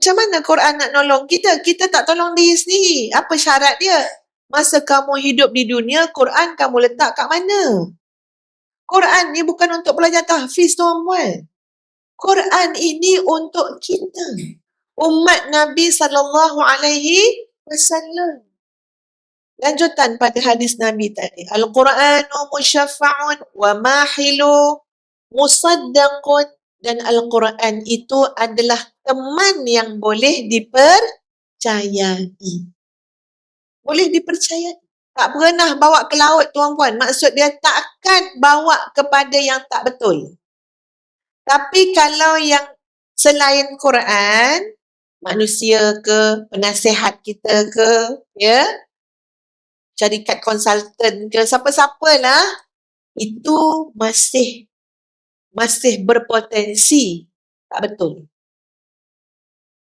Macam mana Quran nak nolong kita? Kita tak tolong diri sendiri. Apa syarat dia? Masa kamu hidup di dunia, Quran kamu letak kat mana? Quran ni bukan untuk pelajar tahfiz, tuan-puan. Quran ini untuk kita. Umat Nabi SAW. Lanjutan pada hadis Nabi tadi. Al-Quranu musyaffa'un wa mahilu musaddaqun. Dan Al-Quran itu adalah teman yang boleh dipercayai. Boleh dipercayai. Tak pernah bawa ke laut, tuan-puan. Maksud dia takkan bawa kepada yang tak betul. Tapi kalau yang selain Quran, manusia ke, penasihat kita ke, ya, syarikat konsultan ke, siapa-siapalah, itu masih berpotensi tak betul.